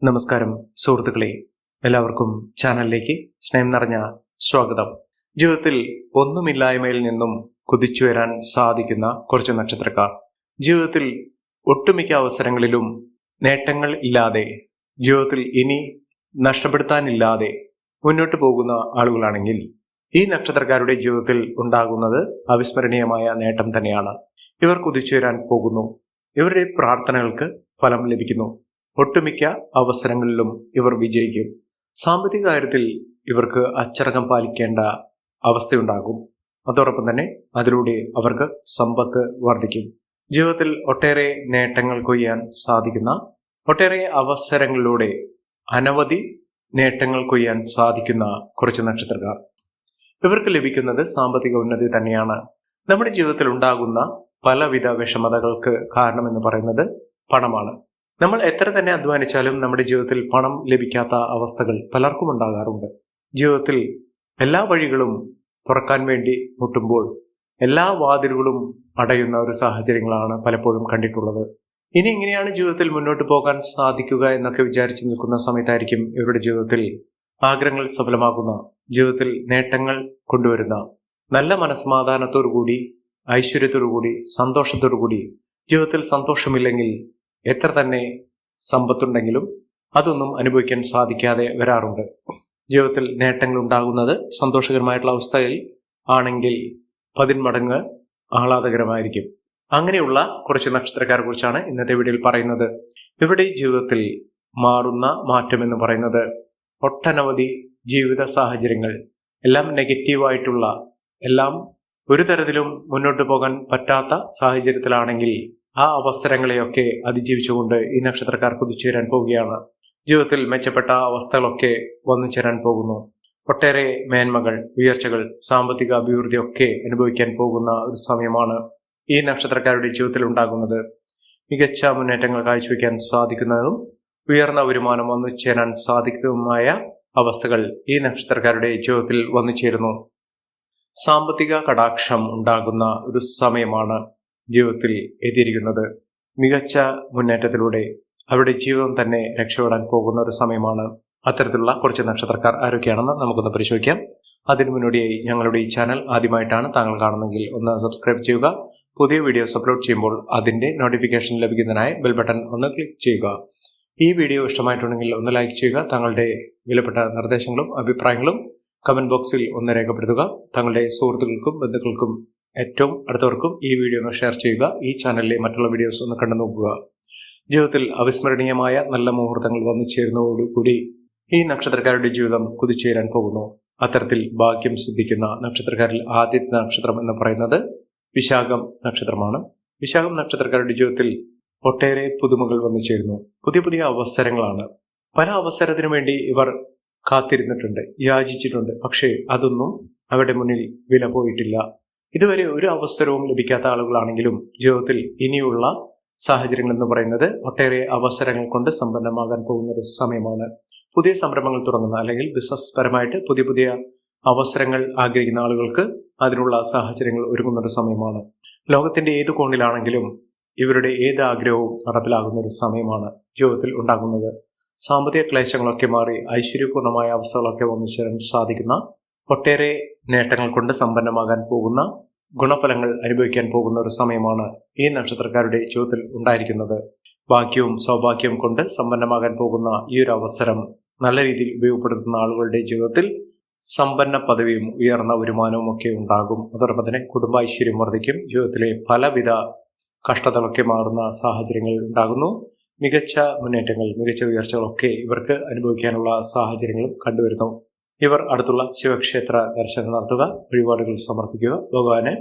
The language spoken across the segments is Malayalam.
നമസ്കാരം സുഹൃത്തുക്കളെ, എല്ലാവർക്കും ചാനലിലേക്ക് സ്നേഹം നിറഞ്ഞ സ്വാഗതം. ജീവിതത്തിൽ ഒന്നുമില്ലായ്മയിൽ നിന്നും കുതിച്ചുയരാൻ സാധിക്കുന്ന കുറച്ച് നക്ഷത്രക്കാർ, ജീവിതത്തിൽ ഒട്ടുമിക്ക അവസരങ്ങളിലും നേട്ടങ്ങൾ ഇല്ലാതെ, ജീവിതത്തിൽ ഇനി നഷ്ടപ്പെടുത്താനില്ലാതെ മുന്നോട്ട് പോകുന്ന ആളുകളാണെങ്കിൽ ഈ നക്ഷത്രക്കാരുടെ ജീവിതത്തിൽ ഉണ്ടാകുന്നത് അവിസ്മരണീയമായ നേട്ടം തന്നെയാണ്. ഇവർ കുതിച്ചുയരാൻ പോകുന്നു. ഇവരുടെ പ്രാർത്ഥനകൾക്ക് ഫലം ലഭിക്കുന്നു. ഒട്ടുമിക്ക അവസരങ്ങളിലും ഇവർ വിജയിക്കും. സാമ്പത്തിക കാര്യത്തിൽ ഇവർക്ക് അച്ചടക്കം പാലിക്കേണ്ട അവസ്ഥയുണ്ടാകും. അതോടൊപ്പം തന്നെ അതിലൂടെ അവർക്ക് സമ്പത്ത് വർദ്ധിക്കും. ജീവിതത്തിൽ ഒട്ടേറെ നേട്ടങ്ങൾ കൊയ്യാൻ സാധിക്കുന്ന, ഒട്ടേറെ അവസരങ്ങളിലൂടെ അനവധി നേട്ടങ്ങൾ കൊയ്യാൻ സാധിക്കുന്ന കുറച്ച് നക്ഷത്രക്കാർ. ഇവർക്ക് ലഭിക്കുന്നത് സാമ്പത്തിക ഉന്നതി തന്നെയാണ്. നമ്മുടെ ജീവിതത്തിൽ ഉണ്ടാകുന്ന പലവിധ വിഷമതകൾക്ക് കാരണമെന്ന് പറയുന്നത് പണമാണ്. നമ്മൾ എത്ര തന്നെ അധ്വാനിച്ചാലും നമ്മുടെ ജീവിതത്തിൽ പണം ലഭിക്കാത്ത അവസ്ഥകൾ പലർക്കും ഉണ്ടാകാറുണ്ട്. ജീവിതത്തിൽ എല്ലാ വഴികളും തുറക്കാൻ വേണ്ടി മുട്ടുമ്പോൾ എല്ലാ വാതിലുകളും അടയുന്ന ഒരു സാഹചര്യങ്ങളാണ് പലപ്പോഴും കണ്ടിട്ടുള്ളത്. ഇനി എങ്ങനെയാണ് ജീവിതത്തിൽ മുന്നോട്ട് പോകാൻ സാധിക്കുക എന്നൊക്കെ വിചാരിച്ചു നിൽക്കുന്ന സമയത്തായിരിക്കും ഇവരുടെ ജീവിതത്തിൽ ആഗ്രഹങ്ങൾ സഫലമാകുന്ന, ജീവിതത്തിൽ നേട്ടങ്ങൾ കൊണ്ടുവരുന്ന, നല്ല മനസ്സമാധാനത്തോടുകൂടി, ഐശ്വര്യത്തോടുകൂടി, സന്തോഷത്തോടുകൂടി, ജീവിതത്തിൽ സന്തോഷമില്ലെങ്കിൽ എത്ര തന്നെ സമ്പത്തുണ്ടെങ്കിലും അതൊന്നും അനുഭവിക്കാൻ സാധിക്കാതെ വരാറുണ്ട്. ജീവിതത്തിൽ നേട്ടങ്ങൾ ഉണ്ടാകുന്നത് സന്തോഷകരമായിട്ടുള്ള അവസ്ഥയിൽ ആണെങ്കിൽ 10 മടങ്ങ് ആഹ്ലാദകരമായിരിക്കും. അങ്ങനെയുള്ള കുറച്ച് നക്ഷത്രക്കാരെ കുറിച്ചാണ് ഇന്നത്തെ വീഡിയോയിൽ പറയുന്നത്. ഇവരുടെ ജീവിതത്തിൽ മാറുന്ന മാറ്റം എന്ന് പറയുന്നത് ഒട്ടനവധി ജീവിത സാഹചര്യങ്ങൾ, എല്ലാം നെഗറ്റീവായിട്ടുള്ള, എല്ലാം ഒരു തരത്തിലും മുന്നോട്ട് പോകാൻ പറ്റാത്ത സാഹചര്യത്തിലാണെങ്കിൽ ആ അവസരങ്ങളെയൊക്കെ അതിജീവിച്ചുകൊണ്ട് ഈ നക്ഷത്രക്കാർ കുതിച്ചുയരാൻ പോവുകയാണ്. ജീവിതത്തിൽ മെച്ചപ്പെട്ട അവസ്ഥകളൊക്കെ വന്നു ചേരാൻ പോകുന്നു. ഒട്ടേറെ മേന്മകൾ, ഉയർച്ചകൾ, സാമ്പത്തിക അഭിവൃദ്ധിയൊക്കെ അനുഭവിക്കാൻ പോകുന്ന ഒരു സമയമാണ് ഈ നക്ഷത്രക്കാരുടെ ജീവിതത്തിൽ ഉണ്ടാകുന്നത്. മികച്ച മുന്നേറ്റങ്ങൾ കാഴ്ചവെക്കാൻ സാധിക്കുന്നതും ഉയർന്ന വരുമാനം വന്നു ചേരാൻ സാധിക്കുന്നതുമായ അവസ്ഥകൾ ഈ നക്ഷത്രക്കാരുടെ ജീവിതത്തിൽ വന്നു ചേരുന്നു. സാമ്പത്തിക കടാക്ഷം ഉണ്ടാകുന്ന ഒരു സമയമാണ് ജീവിതത്തിൽ എത്തിയിരിക്കുന്നത്. മികച്ച മുന്നേറ്റത്തിലൂടെ അവരുടെ ജീവിതം തന്നെ രക്ഷപ്പെടാൻ പോകുന്ന ഒരു സമയമാണ്. അത്തരത്തിലുള്ള കുറച്ച് നക്ഷത്രക്കാർ ആരൊക്കെയാണെന്ന് നമുക്കൊന്ന് പരിശോധിക്കാം. അതിനു മുന്നോടിയായി ഞങ്ങളുടെ ഈ ചാനൽ ആദ്യമായിട്ടാണ് താങ്കൾ കാണുന്നതെങ്കിൽ ഒന്ന് സബ്സ്ക്രൈബ് ചെയ്യുക. പുതിയ വീഡിയോസ് അപ്ലോഡ് ചെയ്യുമ്പോൾ അതിന്റെ നോട്ടിഫിക്കേഷൻ ലഭിക്കുന്നതിനായി ബെൽ ബട്ടൺ ഒന്ന് ക്ലിക്ക് ചെയ്യുക. ഈ വീഡിയോ ഇഷ്ടമായിട്ടുണ്ടെങ്കിൽ ഒന്ന് ലൈക്ക് ചെയ്യുക. താങ്കളുടെ വിലപ്പെട്ട നിർദ്ദേശങ്ങളും അഭിപ്രായങ്ങളും കമന്റ് ബോക്സിൽ ഒന്ന് രേഖപ്പെടുത്തുക. താങ്കളുടെ സുഹൃത്തുക്കൾക്കും ബന്ധുക്കൾക്കും ഏറ്റവും അടുത്തവർക്കും ഈ വീഡിയോ ഒന്ന് ഷെയർ ചെയ്യുക. ഈ ചാനലിലെ മറ്റുള്ള വീഡിയോസ് ഒന്ന് കണ്ടു നോക്കുക. ജീവിതത്തിൽ അവിസ്മരണീയമായ നല്ല മുഹൂർത്തങ്ങൾ വന്നു ചേരുന്നതോടുകൂടി ഈ നക്ഷത്രക്കാരുടെ ജീവിതം കുതിച്ചുയരാൻ പോകുന്നു. അത്തരത്തിൽ ഭാഗ്യം സിദ്ധിക്കുന്ന നക്ഷത്രക്കാരിൽ ആദ്യത്തെ നക്ഷത്രം എന്ന് പറയുന്നത് വിശാഖം നക്ഷത്രമാണ്. വിശാഖം നക്ഷത്രക്കാരുടെ ജീവിതത്തിൽ ഒട്ടേറെ പുതുമകൾ വന്നു ചേരുന്നു. പുതിയ പുതിയ അവസരങ്ങളാണ്. പല അവസരത്തിനു വേണ്ടി ഇവർ കാത്തിരുന്നിട്ടുണ്ട്, യാചിച്ചിട്ടുണ്ട്. പക്ഷേ അതൊന്നും അവരുടെ മുന്നിൽ വില പോയിട്ടില്ല. ഇതുവരെ ഒരു അവസരവും ലഭിക്കാത്ത ആളുകളാണെങ്കിലും ജീവിതത്തിൽ ഇനിയുള്ള സാഹചര്യങ്ങൾ എന്ന് പറയുന്നത് ഒട്ടേറെ അവസരങ്ങൾ കൊണ്ട് സമ്പന്നമാകാൻ പോകുന്ന ഒരു സമയമാണ്. പുതിയ സംരംഭങ്ങൾ തുടങ്ങുന്ന, അല്ലെങ്കിൽ ബിസിനസ് പരമായിട്ട് പുതിയ പുതിയ അവസരങ്ങൾ ആഗ്രഹിക്കുന്ന ആളുകൾക്ക് അതിനുള്ള സാഹചര്യങ്ങൾ ഒരുങ്ങുന്ന ഒരു സമയമാണ്. ലോകത്തിന്റെ ഏത് കോണിലാണെങ്കിലും ഇവരുടെ ഏത് ആഗ്രഹവും നടപ്പിലാകുന്ന ഒരു സമയമാണ് ജീവിതത്തിൽ ഉണ്ടാകുന്നത്. സാമ്പത്തിക ക്ലേശങ്ങളൊക്കെ മാറി ഐശ്വര്യപൂർണമായ അവസ്ഥകളൊക്കെ വന്നു ചേരാൻ സാധിക്കുന്ന, ഒട്ടേറെ നേട്ടങ്ങൾ കൊണ്ട് സമ്പന്നമാകാൻ പോകുന്ന, ഗുണഫലങ്ങൾ അനുഭവിക്കാൻ പോകുന്ന ഒരു സമയമാണ് ഈ നക്ഷത്രക്കാരുടെ ജീവിതത്തിൽ ഉണ്ടായിരിക്കുന്നത്. ഭാഗ്യവും സൗഭാഗ്യവും കൊണ്ട് സമ്പന്നമാകാൻ പോകുന്ന ഈ ഒരു അവസരം നല്ല രീതിയിൽ ഉപയോഗപ്പെടുത്തുന്ന ആളുകളുടെ ജീവിതത്തിൽ സമ്പന്ന പദവിയും ഉയർന്ന വരുമാനവും ഒക്കെ ഉണ്ടാകും. അതോടൊപ്പം തന്നെ കുടുംബൈശ്വര്യം വർദ്ധിക്കും. ജീവിതത്തിലെ പലവിധ കഷ്ടതകളൊക്കെ മാറുന്ന സാഹചര്യങ്ങൾ ഉണ്ടാകുന്നു. മികച്ച മുന്നേറ്റങ്ങൾ, മികച്ച ഉയർച്ചകളൊക്കെ ഇവർക്ക് അനുഭവിക്കാനുള്ള സാഹചര്യങ്ങളും കണ്ടുവരുന്നു. ഇവർ അടുത്തുള്ള ശിവക്ഷേത്ര ദർശനം നടത്തുക, വഴിപാടുകൾ സമർപ്പിക്കുക, ഭഗവാനെ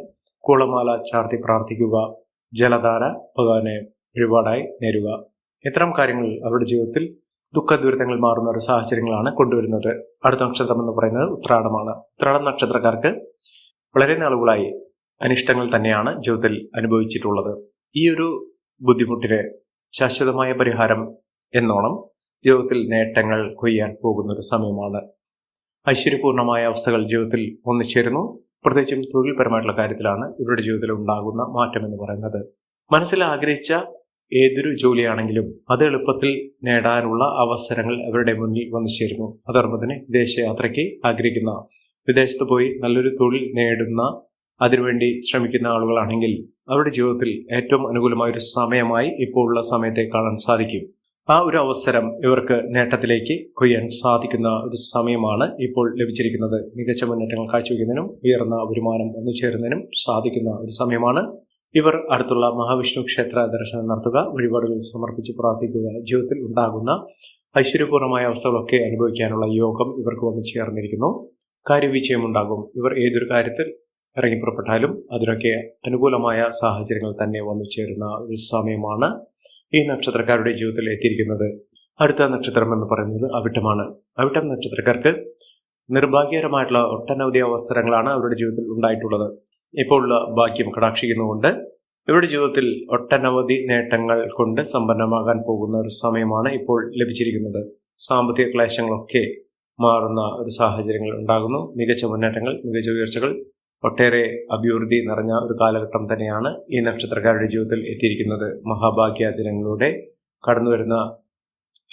കൂളമാല ചാർത്തി പ്രാർത്ഥിക്കുക, ജലധാര ഭഗവാനെ വഴിപാടായി നേരുക. ഇത്തരം കാര്യങ്ങൾ അവരുടെ ജീവിതത്തിൽ ദുഃഖ ദുരിതങ്ങൾ മാറുന്ന ഒരു സാഹചര്യങ്ങളാണ് കൊണ്ടുവരുന്നത്. അടുത്ത നക്ഷത്രം എന്ന് പറയുന്നത് ഉത്രാടമാണ്. ഉത്രാടം നക്ഷത്രക്കാർക്ക് വളരെ നാളുകളായി അനിഷ്ടങ്ങൾ തന്നെയാണ് ജീവിതത്തിൽ അനുഭവിച്ചിട്ടുള്ളത്. ഈ ഒരു ബുദ്ധിമുട്ടിന് ശാശ്വതമായ പരിഹാരം എന്നോണം ജീവിതത്തിൽ നേട്ടങ്ങൾ കൊയ്യാൻ പോകുന്ന ഒരു സമയമാണ്. ഐശ്വര്യപൂർണമായ അവസ്ഥകൾ ജീവിതത്തിൽ ഒന്നിച്ചേരുന്നു. പ്രത്യേകിച്ചും തൊഴിൽപരമായിട്ടുള്ള കാര്യത്തിലാണ് ഇവരുടെ ജീവിതത്തിൽ ഉണ്ടാകുന്ന മാറ്റം എന്ന് പറയുന്നത്. മനസ്സിൽ ആഗ്രഹിച്ച ഏതൊരു ജോലിയാണെങ്കിലും അത് എളുപ്പത്തിൽ നേടാനുള്ള അവസരങ്ങൾ അവരുടെ മുന്നിൽ വന്നു ചേരുന്നു. അതോടൊപ്പം തന്നെ വിദേശയാത്രയ്ക്ക് ആഗ്രഹിക്കുന്ന, വിദേശത്ത് പോയി നല്ലൊരു തൊഴിൽ നേടുന്ന, അതിനുവേണ്ടി ശ്രമിക്കുന്ന ആളുകളാണെങ്കിൽ അവരുടെ ജീവിതത്തിൽ ഏറ്റവും അനുകൂലമായൊരു സമയമായി ഇപ്പോൾ ഉള്ള സമയത്തെ കാണാൻ സാധിക്കും. ആ ഒരു അവസരം ഇവർക്ക് നേട്ടത്തിലേക്ക് കൊയ്യാൻ സാധിക്കുന്ന ഒരു സമയമാണ് ഇപ്പോൾ ലഭിച്ചിരിക്കുന്നത്. മികച്ച മുന്നേറ്റങ്ങൾ കാഴ്ചവെക്കുന്നതിനും ഉയർന്ന വരുമാനം ഒന്നുചേരുന്നതിനും സാധിക്കുന്ന ഒരു സമയമാണ്. ഇവർ അടുത്തുള്ള മഹാവിഷ്ണു ക്ഷേത്ര ദർശനം നടത്തുക, വഴിപാടുകൾ സമർപ്പിച്ച് പ്രാർത്ഥിക്കുക. ജീവിതത്തിൽ ഉണ്ടാകുന്ന ഐശ്വര്യപൂർണമായ അവസ്ഥകളൊക്കെ അനുഭവിക്കാനുള്ള യോഗം ഇവർക്ക് വന്നു ചേർന്നിരിക്കുന്നു. കാര്യവിജയമുണ്ടാകും. ഇവർ ഏതൊരു കാര്യത്തിൽ ഇറങ്ങിപ്പുറപ്പെട്ടാലും അതിനൊക്കെ അനുകൂലമായ സാഹചര്യങ്ങൾ തന്നെ വന്നു ചേരുന്ന ഒരു സമയമാണ് ഈ നക്ഷത്രക്കാരുടെ ജീവിതത്തിൽ എത്തിയിരിക്കുന്നത്. അടുത്ത നക്ഷത്രം എന്ന് പറയുന്നത് അവിട്ടമാണ്. അവിട്ടം നക്ഷത്രക്കാർക്ക് നിർഭാഗ്യകരമായിട്ടുള്ള ഒട്ടനവധി അവസരങ്ങളാണ് അവരുടെ ജീവിതത്തിൽ ഉണ്ടായിട്ടുള്ളത്. ഇപ്പോൾ ഉള്ള ഭാഗ്യം കടാക്ഷിക്കുന്നുകൊണ്ട് ഇവരുടെ ജീവിതത്തിൽ ഒട്ടനവധി നേട്ടങ്ങൾ കൊണ്ട് സമ്പന്നമാകാൻ പോകുന്ന ഒരു സമയമാണ് ഇപ്പോൾ ലഭിച്ചിരിക്കുന്നത്. സാമ്പത്തിക ക്ലേശങ്ങളൊക്കെ മാറുന്ന ഒരു സാഹചര്യങ്ങൾ ഉണ്ടാകുന്നു. മികച്ച മുന്നേറ്റങ്ങൾ, മികച്ച ഉയർച്ചകൾ, ഒട്ടേറെ അഭിവൃദ്ധി നിറഞ്ഞ ഒരു കാലഘട്ടം തന്നെയാണ് ഈ നക്ഷത്രക്കാരുടെ ജീവിതത്തിൽ എത്തിയിരിക്കുന്നത്. മഹാഭാഗ്യ ദിനങ്ങളുടെ കടന്നു വരുന്ന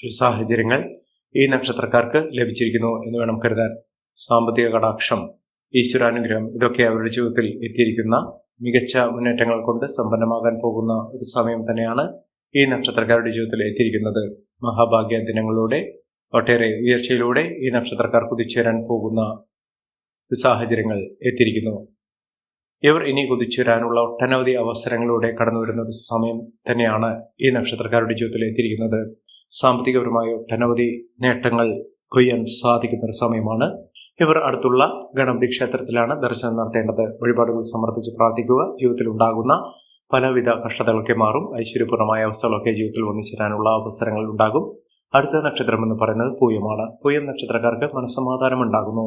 ഒരു സാഹചര്യങ്ങൾ ഈ നക്ഷത്രക്കാർക്ക് ലഭിച്ചിരിക്കുന്നു എന്ന് വേണം കരുതാൻ. സാമ്പത്തിക കടാക്ഷം, ഈശ്വരാനുഗ്രഹം, ഇതൊക്കെ അവരുടെ ജീവിതത്തിൽ എത്തിയിരിക്കുന്ന മികച്ച മുന്നേറ്റങ്ങൾ കൊണ്ട് സമ്പന്നമാകാൻ പോകുന്ന ഒരു സമയം തന്നെയാണ് ഈ നക്ഷത്രക്കാരുടെ ജീവിതത്തിൽ എത്തിയിരിക്കുന്നത്. മഹാഭാഗ്യ ദിനങ്ങളുടെ ഒട്ടേറെ ഉയർച്ചയിലൂടെ ഈ നക്ഷത്രക്കാർ കുതിച്ചുയരാൻ പോകുന്ന സാഹചര്യങ്ങൾ എത്തിയിരിക്കുന്നു. ഇവർ ഇനി കുതിച്ചുവരാനുള്ള ഒട്ടനവധി അവസരങ്ങളിലൂടെ കടന്നു വരുന്ന ഒരു സമയം തന്നെയാണ് ഈ നക്ഷത്രക്കാരുടെ ജീവിതത്തിൽ എത്തിയിരിക്കുന്നത്. സാമ്പത്തികപരമായ ഒട്ടനവധി നേട്ടങ്ങൾ കൊയ്യാൻ സാധിക്കുന്ന ഒരു സമയമാണ്. ഇവർ അടുത്തുള്ള ഗണപതി ക്ഷേത്രത്തിലാണ് ദർശനം നടത്തേണ്ടത്. വഴിപാടുകൾ സമർപ്പിച്ച് പ്രാർത്ഥിക്കുക. ജീവിതത്തിൽ ഉണ്ടാകുന്ന പലവിധ കഷ്ടതകളൊക്കെ മാറും. ഐശ്വര്യപൂർണമായ അവസ്ഥകളൊക്കെ ജീവിതത്തിൽ വന്നിച്ചേരാനുള്ള അവസരങ്ങൾ ഉണ്ടാകും. അടുത്ത നക്ഷത്രം എന്ന് പറയുന്നത് പൂയമാണ്. പൂയം നക്ഷത്രക്കാർക്ക് മനസ്സമാധാനം ഉണ്ടാകുന്നു.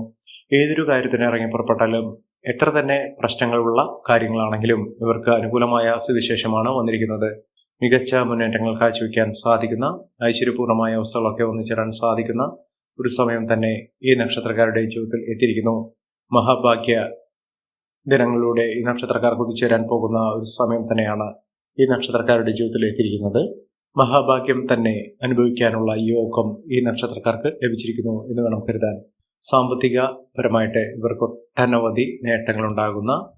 ഏതൊരു കാര്യത്തിന് ഇറങ്ങി പുറപ്പെട്ടാലും എത്ര തന്നെ പ്രശ്നങ്ങളുള്ള കാര്യങ്ങളാണെങ്കിലും ഇവർക്ക് അനുകൂലമായ സ്ഥിതിവിശേഷമാണ് വന്നിരിക്കുന്നത്. മികച്ച മുന്നേറ്റങ്ങൾ കാഴ്ചവെക്കാൻ സാധിക്കുന്ന, ഐശ്വര്യപൂർണമായ അവസ്ഥകളൊക്കെ ഒന്നിച്ചേരാൻ സാധിക്കുന്ന ഒരു സമയം തന്നെ ഈ നക്ഷത്രക്കാരുടെ ജീവിതത്തിൽ എത്തിയിരിക്കുന്നു. മഹാഭാഗ്യ ദിനങ്ങളിലൂടെ ഈ നക്ഷത്രക്കാർ കുതിച്ചുവരാൻ പോകുന്ന ഒരു സമയം തന്നെയാണ് ഈ നക്ഷത്രക്കാരുടെ ജീവിതത്തിൽ എത്തിയിരിക്കുന്നത്. മഹാഭാഗ്യം തന്നെ അനുഭവിക്കാനുള്ള യോഗം ഈ നക്ഷത്രക്കാർക്ക് ലഭിച്ചിരിക്കുന്നു എന്ന് വേണം കരുതാൻ. സാമ്പത്തികപരമായിട്ട് ഇവർക്ക് ഒട്ടനവധി നേട്ടങ്ങളുണ്ടാകുന്ന,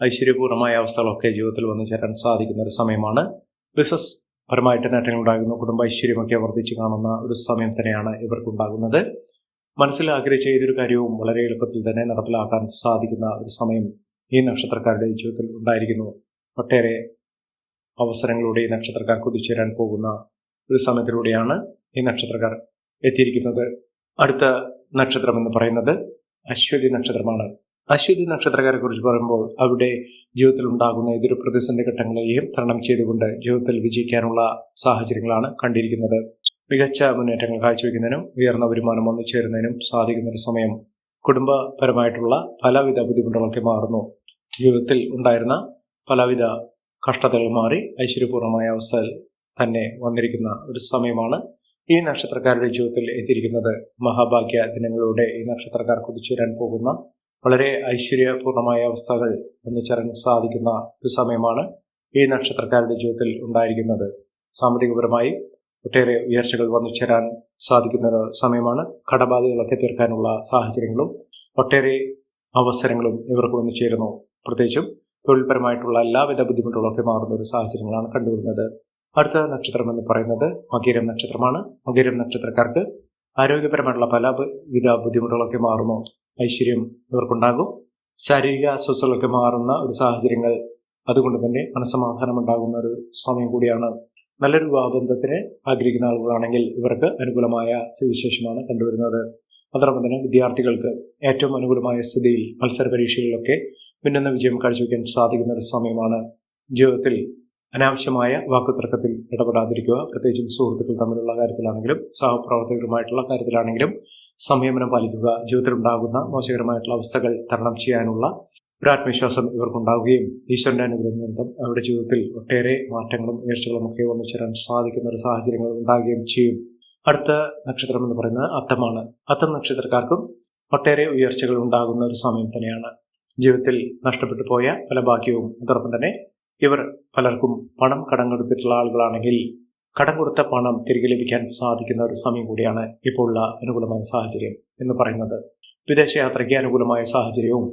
ഐശ്വര്യപൂർണമായ അവസ്ഥകളൊക്കെ ജീവിതത്തിൽ വന്നു ചേരാൻ സാധിക്കുന്ന ഒരു സമയമാണ്. ബിസിനസ് പരമായിട്ട് നേട്ടങ്ങളുണ്ടാകുന്നു. കുടുംബ ഐശ്വര്യമൊക്കെ വർദ്ധിച്ചു കാണുന്ന ഒരു സമയം തന്നെയാണ് ഇവർക്കുണ്ടാകുന്നത്. മനസ്സിൽ ആഗ്രഹിച്ച ഏതൊരു കാര്യവും വളരെ എളുപ്പത്തിൽ തന്നെ നടപ്പിലാക്കാൻ സാധിക്കുന്ന ഒരു സമയം ഈ നക്ഷത്രക്കാരുടെ ജീവിതത്തിൽ ഉണ്ടായിരിക്കുന്നു. ഒട്ടേറെ അവസരങ്ങളിലൂടെ ഈ നക്ഷത്രക്കാർ കുതിച്ചുവരാൻ പോകുന്ന ഒരു സമയത്തിലൂടെയാണ് ഈ നക്ഷത്രക്കാർ എത്തിയിരിക്കുന്നത്. അടുത്ത നക്ഷത്രം എന്ന് പറയുന്നത് അശ്വതി നക്ഷത്രമാണ്. അശ്വതി നക്ഷത്രക്കാരെ കുറിച്ച് പറയുമ്പോൾ അവരുടെ ജീവിതത്തിൽ ഉണ്ടാകുന്ന ഏതൊരു പ്രതിസന്ധി ഘട്ടങ്ങളെയും തരണം ചെയ്തുകൊണ്ട് ജീവിതത്തിൽ വിജയിക്കാനുള്ള സാഹചര്യങ്ങളാണ് കണ്ടിരിക്കുന്നത്. മികച്ച മുന്നേറ്റങ്ങൾ കാഴ്ചവെക്കുന്നതിനും ഉയർന്ന വരുമാനം വന്നു ചേരുന്നതിനും സാധിക്കുന്ന ഒരു സമയം. കുടുംബപരമായിട്ടുള്ള പലവിധ ബുദ്ധിമുട്ടുകളൊക്കെ മാറുന്നു. ജീവിതത്തിൽ ഉണ്ടായിരുന്ന പലവിധ കഷ്ടതകൾ മാറി ഐശ്വര്യപൂർണമായ അവസ്ഥയിൽ തന്നെ വന്നിരിക്കുന്ന ഒരു സമയമാണ് ഈ നക്ഷത്രക്കാരുടെ ജീവിതത്തിൽ എത്തിയിരിക്കുന്നത്. മഹാഭാഗ്യ ദിനങ്ങളിലൂടെ ഈ നക്ഷത്രക്കാർ കുതിച്ചുവരാൻ പോകുന്ന വളരെ ഐശ്വര്യപൂർണമായ അവസ്ഥകൾ ഒന്നിച്ചേരാൻ സാധിക്കുന്ന ഒരു സമയമാണ് ഈ നക്ഷത്രക്കാരുടെ ജീവിതത്തിൽ ഉണ്ടായിരിക്കുന്നത്. സാമ്പത്തികപരമായി ഒട്ടേറെ ഉയർച്ചകൾ വന്നു ചേരാൻ സാധിക്കുന്ന ഒരു സമയമാണ്. കടബാധകളൊക്കെ തീർക്കാനുള്ള സാഹചര്യങ്ങളും ഒട്ടേറെ അവസരങ്ങളും ഇവർക്ക് വന്നു ചേരുന്നു. പ്രത്യേകിച്ചും തൊഴിൽപരമായിട്ടുള്ള എല്ലാവിധ ബുദ്ധിമുട്ടുകളൊക്കെ മാറുന്ന ഒരു സാഹചര്യങ്ങളാണ് കണ്ടുവരുന്നത്. അടുത്ത നക്ഷത്രം എന്ന് പറയുന്നത് മകീരം നക്ഷത്രമാണ്. മകീരം നക്ഷത്രക്കാർക്ക് ആരോഗ്യപരമായിട്ടുള്ള പലവിധ ബുദ്ധിമുട്ടുകളൊക്കെ മാറുന്നു. ഐശ്വര്യം ഇവർക്കുണ്ടാകും. ശാരീരിക അസ്വസ്ഥതകളൊക്കെ മാറുന്ന ഒരു സാഹചര്യങ്ങൾ, അതുകൊണ്ട് തന്നെ മനസ്സമാധാനം ഉണ്ടാകുന്ന ഒരു സമയം കൂടിയാണ്. നല്ലൊരു വിവാഹബന്ധത്തിന് ആഗ്രഹിക്കുന്ന ആളുകളാണെങ്കിൽ ഇവർക്ക് അനുകൂലമായ സ്ഥിതിവിശേഷമാണ് കണ്ടുവരുന്നത്. അതോടൊപ്പം തന്നെ വിദ്യാർത്ഥികൾക്ക് ഏറ്റവും അനുകൂലമായ സ്ഥിതിയിൽ മത്സര പരീക്ഷകളിലൊക്കെ മിന്നുന്ന വിജയം കാഴ്ചവെക്കാൻ സാധിക്കുന്ന ഒരു സമയമാണ്. ജീവിതത്തിൽ അനാവശ്യമായ വാക്കുതർക്കത്തിൽ ഇടപെടാതിരിക്കുക. പ്രത്യേകിച്ചും സുഹൃത്തുക്കൾ തമ്മിലുള്ള കാര്യത്തിലാണെങ്കിലും സഹപ്രവർത്തകരുമായിട്ടുള്ള കാര്യത്തിലാണെങ്കിലും സംയമനം പാലിക്കുക. ജീവിതത്തിലുണ്ടാകുന്ന മോശകരമായിട്ടുള്ള അവസ്ഥകൾ തരണം ചെയ്യാനുള്ള ഒരു ആത്മവിശ്വാസം ഇവർക്കുണ്ടാവുകയും ഈശ്വരന്റെ അനുഗ്രഹം നിമിത്തം അവരുടെ ജീവിതത്തിൽ ഒട്ടേറെ മാറ്റങ്ങളും ഉയർച്ചകളും ഒക്കെ വന്നു ചേരാൻ സാധിക്കുന്ന ഒരു സാഹചര്യങ്ങൾ ഉണ്ടാകുകയും ചെയ്യും. അടുത്ത നക്ഷത്രം എന്ന് പറയുന്നത് അത്തമാണ്. അത്തം നക്ഷത്രക്കാർക്കും ഒട്ടേറെ ഉയർച്ചകൾ ഉണ്ടാകുന്ന ഒരു സമയം തന്നെയാണ്. ജീവിതത്തിൽ നഷ്ടപ്പെട്ടു പോയ പല ഭാഗ്യവും അതോടൊപ്പം തന്നെ ഇവർ പലർക്കും പണം കടം കൊടുത്തിട്ടുള്ള ആളുകളാണെങ്കിൽ കടം കൊടുത്ത പണം തിരികെ ലഭിക്കാൻ സാധിക്കുന്ന ഒരു സമയം കൂടിയാണ് ഇപ്പോൾ ഉള്ള അനുകൂലമായ സാഹചര്യം എന്ന് പറയുന്നത്. വിദേശയാത്രയ്ക്ക് അനുകൂലമായ സാഹചര്യവും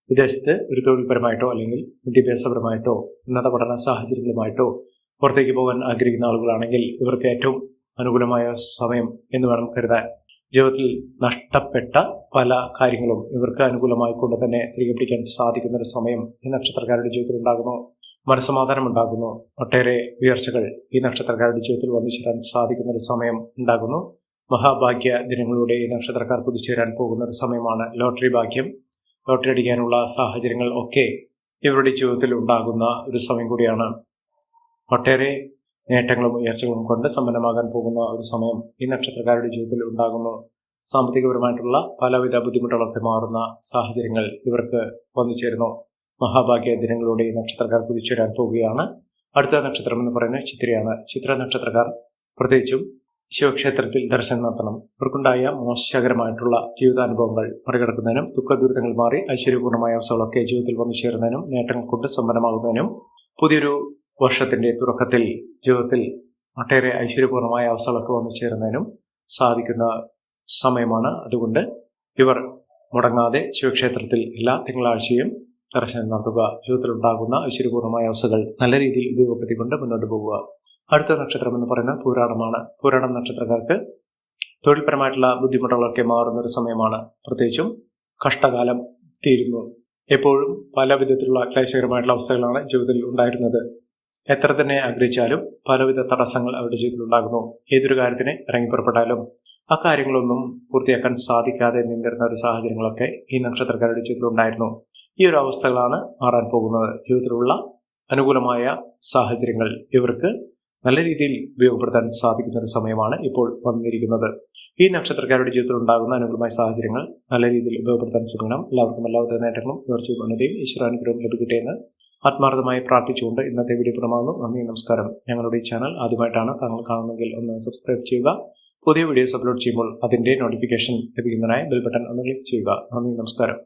വിദേശത്ത് ഒരു തൊഴിൽപരമായിട്ടോ അല്ലെങ്കിൽ വിദ്യാഭ്യാസപരമായിട്ടോ ഉന്നത പഠന സാഹചര്യങ്ങളുമായിട്ടോ പുറത്തേക്ക് പോകാൻ ആഗ്രഹിക്കുന്ന ആളുകളാണെങ്കിൽ ഇവർക്ക് ഏറ്റവും അനുകൂലമായ സമയം എന്ന് വേണം കരുതാൻ. ജീവിതത്തിൽ നഷ്ടപ്പെട്ട പല കാര്യങ്ങളും ഇവർക്ക് അനുകൂലമായി കൊണ്ട് തന്നെ തിരികെ പിടിക്കാൻ സാധിക്കുന്ന ഒരു സമയം ഈ നക്ഷത്രക്കാരുടെ ജീവിതത്തിൽ ഉണ്ടാകുന്നു. മനസ്സമാധാനം ഉണ്ടാകുന്നു. ഒട്ടേറെ ഉയർച്ചകൾ ഈ നക്ഷത്രക്കാരുടെ ജീവിതത്തിൽ വന്നു ചേരാൻ സാധിക്കുന്ന ഒരു സമയം ഉണ്ടാകുന്നു. മഹാഭാഗ്യ ദിനങ്ങളുടെ ഈ നക്ഷത്രക്കാർ കുതിച്ചുവരാൻ പോകുന്ന ഒരു സമയമാണ്. ലോട്ടറി ഭാഗ്യം, ലോട്ടറി അടിക്കാനുള്ള സാഹചര്യങ്ങൾ ഒക്കെ ഇവരുടെ ജീവിതത്തിൽ ഉണ്ടാകുന്ന ഒരു സമയം കൂടിയാണ്. ഒട്ടേറെ നേട്ടങ്ങളും ഉയർച്ചകളും കൊണ്ട് സമ്പന്നമാകാൻ പോകുന്ന ഒരു സമയം ഈ നക്ഷത്രക്കാരുടെ ജീവിതത്തിൽ ഉണ്ടാകുന്നു. സാമ്പത്തികപരമായിട്ടുള്ള പലവിധ ബുദ്ധിമുട്ടുകളൊക്കെ മാറുന്ന സാഹചര്യങ്ങൾ ഇവർക്ക് വന്നു ചേരുന്നു. മഹാഭാഗ്യ ദിനങ്ങളുടെ ഈ നക്ഷത്രക്കാർ കുതിച്ചുവരാൻ പോവുകയാണ്. അടുത്ത നക്ഷത്രം എന്ന് പറയുന്നത് ചിത്രയാണ്. ചിത്ര നക്ഷത്രക്കാർ പ്രത്യേകിച്ചും ശിവക്ഷേത്രത്തിൽ ദർശനം നടത്തണം. ഇവർക്കുണ്ടായ മോശകരമായിട്ടുള്ള ജീവിതാനുഭവങ്ങൾ മറികടക്കുന്നതിനും ദുഃഖദുരിതങ്ങൾ മാറി ഐശ്വര്യപൂർണ്ണമായ അവസ്ഥകളൊക്കെ ജീവിതത്തിൽ വന്നു ചേരുന്നതിനും നേട്ടങ്ങൾ കൊണ്ട് സമ്പന്നമാകുന്നതിനും പുതിയൊരു വർഷത്തിന്റെ തുടക്കത്തിൽ ജീവിതത്തിൽ ഒട്ടേറെ ഐശ്വര്യപൂർണ്ണമായ അവസ്ഥകളൊക്കെ വന്നു ചേരുന്നതിനും സാധിക്കുന്ന സമയമാണ്. അതുകൊണ്ട് ഇവർ മുടങ്ങാതെ ശിവക്ഷേത്രത്തിൽ എല്ലാ തിങ്കളാഴ്ചയും ദർശനം നടത്തുക. ജീവിതത്തിൽ ഉണ്ടാകുന്ന ഐശ്വര്യപൂർണ്ണമായ അവസ്ഥകൾ നല്ല രീതിയിൽ ഉപയോഗപ്പെടുത്തിക്കൊണ്ട് മുന്നോട്ട് പോകുക. അടുത്ത നക്ഷത്രം എന്ന് പറയുന്നത് പൂരാടമാണ്. പൂരാടം നക്ഷത്രക്കാർക്ക് തൊഴിൽപരമായിട്ടുള്ള ബുദ്ധിമുട്ടുകളൊക്കെ മാറുന്ന ഒരു സമയമാണ്. പ്രത്യേകിച്ചും കഷ്ടകാലം തീരുന്നു. എപ്പോഴും പല വിധത്തിലുള്ള ക്ലേശകരമായിട്ടുള്ള അവസ്ഥകളാണ് ജീവിതത്തിൽ ഉണ്ടായിരുന്നത്. എത്ര തന്നെ ആഗ്രഹിച്ചാലും പലവിധ തടസ്സങ്ങൾ അവരുടെ ജീവിതത്തിൽ ഉണ്ടാകുന്നു. ഏതൊരു കാര്യത്തിന് ഇറങ്ങിപ്പുറപ്പെട്ടാലും ആ കാര്യങ്ങളൊന്നും പൂർത്തിയാക്കാൻ സാധിക്കാതെ നിന്നിരുന്ന ഒരു സാഹചര്യങ്ങളൊക്കെ ഈ നക്ഷത്രക്കാരുടെ ജീവിതത്തിൽ ഉണ്ടായിരുന്നു. ഈ ഒരു അവസ്ഥകളാണ് മാറാൻ പോകുന്നത്. ജീവിതത്തിലുള്ള അനുകൂലമായ സാഹചര്യങ്ങൾ ഇവർക്ക് നല്ല രീതിയിൽ ഉപയോഗപ്പെടുത്താൻ സാധിക്കുന്ന ഒരു സമയമാണ് ഇപ്പോൾ വന്നിരിക്കുന്നത്. ഈ നക്ഷത്രക്കാരുടെ ജീവിതത്തിൽ ഉണ്ടാകുന്ന അനുകൂലമായ സാഹചര്യങ്ങൾ നല്ല രീതിയിൽ ഉപയോഗപ്പെടുത്താൻ ശ്രമിക്കണം. എല്ലാവർക്കും എല്ലാവിധ നേട്ടങ്ങളും ഉയർച്ചയും ഉന്നതിയും ഈശ്വരാനുഗ്രഹവും ലഭിക്കട്ടെ എന്ന് ആത്മാർത്ഥമായി പ്രാർത്ഥിച്ചുകൊണ്ട് ഇന്നത്തെ വീഡിയോ പൂർണ്ണമാകുന്നു. നന്ദി, നമസ്കാരം. ഞങ്ങളുടെ ഈ ചാനൽ ആദ്യമായിട്ടാണ് താങ്കൾ കാണുന്നതെങ്കിൽ ഒന്ന് സബ്സ്ക്രൈബ് ചെയ്യുക. പുതിയ വീഡിയോസ് അപ്ലോഡ് ചെയ്യുമ്പോൾ അതിന്റെ നോട്ടിഫിക്കേഷൻ ലഭിക്കുന്നതിനായി ബെൽ ബട്ടൺ ഒന്ന് ക്ലിക്ക് ചെയ്യുക. നന്ദി, നമസ്കാരം.